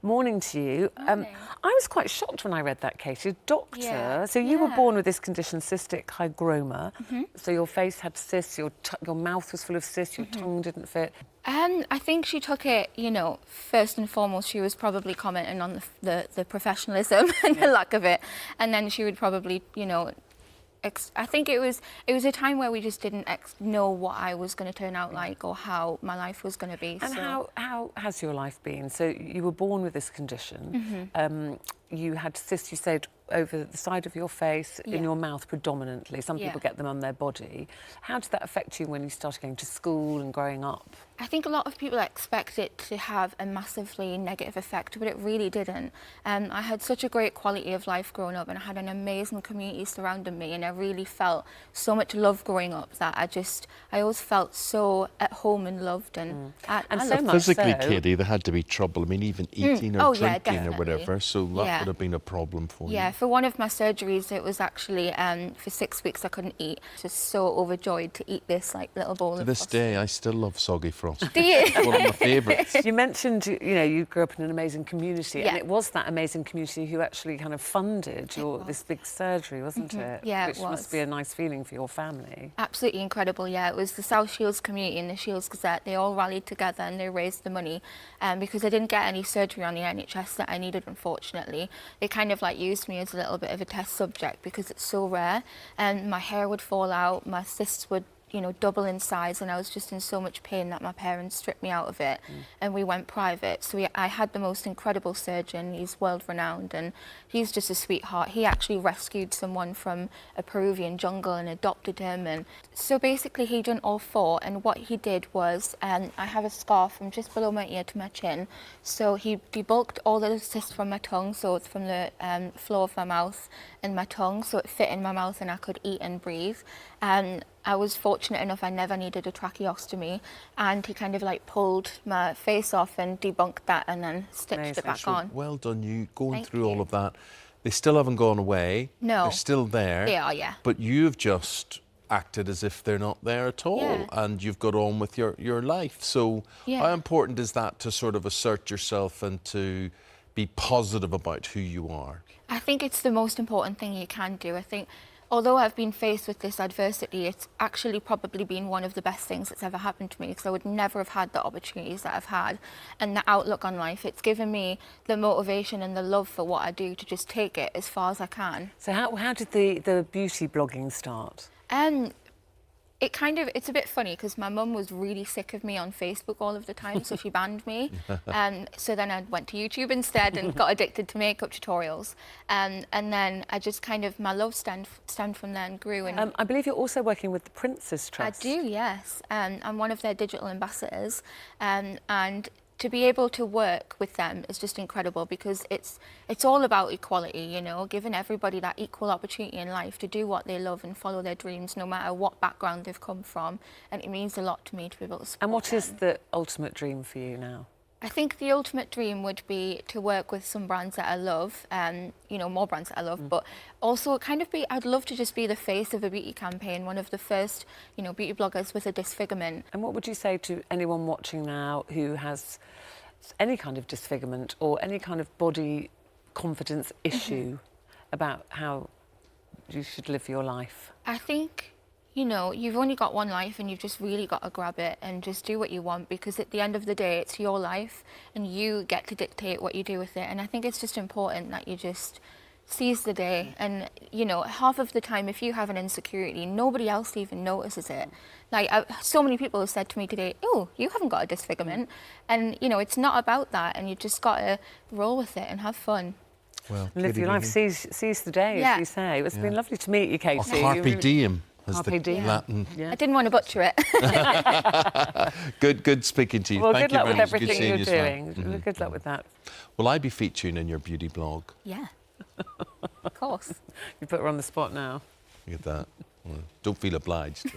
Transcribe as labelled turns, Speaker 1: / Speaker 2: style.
Speaker 1: Morning to you.
Speaker 2: Morning.
Speaker 1: I was quite shocked when I read that, Katie. Doctor,
Speaker 2: Yeah.
Speaker 1: so you were born with this condition, cystic hygroma. So your face had cysts, your mouth was full of cysts, your tongue didn't fit.
Speaker 2: I think she took it, you know, first and foremost, she was probably commenting on the professionalism and the lack of it. And then she would probably, you know, I think it was a time where we just didn't know what I was going to turn out like or how my life was going to be.
Speaker 1: And
Speaker 2: so.
Speaker 1: how has your life been? So you were born with this condition. You had cysts, you said, over the side of your face, in your mouth predominantly. Some people get them on their body. How did that affect you when you started going to school and growing up?
Speaker 2: I think a lot of people expect it to have a massively negative effect, but it really didn't. I had such a great quality of life growing up, and I had an amazing community surrounding me, and I really felt so much love growing up that I always felt so at home and loved. And
Speaker 1: so much
Speaker 3: physically,
Speaker 1: so,
Speaker 3: Katie, there had to be trouble. I mean, even eating or drinking or whatever, so that would have been a problem for you.
Speaker 2: Yeah, for one of my surgeries, it was actually for 6 weeks I couldn't eat. Just so overjoyed to eat this like little bowl of
Speaker 3: To this day, I still love soggy frost.
Speaker 2: Do you?
Speaker 3: It's one of my favourites.
Speaker 1: You mentioned, you know, you grew up in an amazing community, and
Speaker 2: Yeah.
Speaker 1: it was that amazing community who actually kind of funded this big surgery, wasn't it?
Speaker 2: Yeah,
Speaker 1: Which
Speaker 2: it was.
Speaker 1: must be a nice feeling for your family.
Speaker 2: Absolutely incredible, yeah. It was the South Shields community and the Shields Gazette. They all rallied together and they raised the money because I didn't get any surgery on the NHS that I needed, unfortunately. They kind of like used me as a little bit of a test subject because it's so rare, and my hair would fall out, my cysts would, you know, double in size, and I was just in so much pain that my parents stripped me out of it and we went private. So I had the most incredible surgeon. He's world renowned and he's just a sweetheart. He actually rescued someone from a Peruvian jungle and adopted him, and so basically he done all four, and what he did was I have a scar from just below my ear to my chin, so he debulked all the cysts from my tongue, so it's from the floor of my mouth and my tongue, so it fit in my mouth and I could eat and breathe. And I was fortunate enough I never needed a tracheostomy, and he kind of like pulled my face off and debunked that and then stitched it back on.
Speaker 3: Well done, you going
Speaker 2: Thank
Speaker 3: through
Speaker 2: you.
Speaker 3: all of that. They still haven't gone away.
Speaker 2: No.
Speaker 3: They're still there.
Speaker 2: They are, yeah.
Speaker 3: But you've just acted as if they're not there at all,
Speaker 2: Yeah.
Speaker 3: and you've got on with your life. So how important is that to sort of assert yourself and to be positive about who you are?
Speaker 2: I think it's the most important thing you can do. I think although I've been faced with this adversity, it's actually probably been one of the best things that's ever happened to me, because I would never have had the opportunities that I've had and the outlook on life. It's given me the motivation and the love for what I do to just take it as far as I can.
Speaker 1: So how did the beauty blogging start?
Speaker 2: It's a bit funny because my mum was really sick of me on Facebook all of the time, so she banned me. So then I went to YouTube instead and got addicted to makeup tutorials. And then I just kind of, my love stemmed from there and grew. And
Speaker 1: I believe you're also working with the Prince's Trust.
Speaker 2: I do, yes. I'm one of their digital ambassadors. And to be able to work with them is just incredible, because it's all about equality, you know, giving everybody that equal opportunity in life to do what they love and follow their dreams, no matter what background they've come from. And it means a lot to me to be able to support
Speaker 1: And what
Speaker 2: them.
Speaker 1: is the ultimate dream for you now?
Speaker 2: I think the ultimate dream would be to work with some brands that I love, you know, more brands that I love, but also kind of I'd love to just be the face of a beauty campaign, one of the first, you know, beauty bloggers with a disfigurement.
Speaker 1: And what would you say to anyone watching now who has any kind of disfigurement or any kind of body confidence issue about how you should live your life?
Speaker 2: I think, you know, you've only got one life and you've just really got to grab it and just do what you want, because at the end of the day, it's your life and you get to dictate what you do with it. And I think it's just important that you just seize the day. And, you know, half of the time, if you have an insecurity, nobody else even notices it. Like, so many people have said to me today, oh, you haven't got a disfigurement. And, you know, it's not about that. And you just got to roll with it and have fun.
Speaker 3: Well,
Speaker 1: Live
Speaker 3: Katie
Speaker 1: your life,
Speaker 3: Meehan.
Speaker 1: seize the day, as you say. It's been lovely to meet you, Katie.
Speaker 3: Or carpe diem, as
Speaker 1: Carpe
Speaker 3: the
Speaker 1: diem.
Speaker 3: Latin.
Speaker 2: I didn't want to butcher it.
Speaker 3: Good speaking to you.
Speaker 1: Well,
Speaker 3: Thank
Speaker 1: good
Speaker 3: you
Speaker 1: luck
Speaker 3: very
Speaker 1: with
Speaker 3: much. Good
Speaker 1: everything
Speaker 3: seeing
Speaker 1: you're
Speaker 3: you as well.
Speaker 1: doing. Good luck with that.
Speaker 3: Will I be featuring in your beauty blog?
Speaker 2: Yeah, of course.
Speaker 1: You put her on the spot now.
Speaker 3: Look at that. Well, don't feel obliged.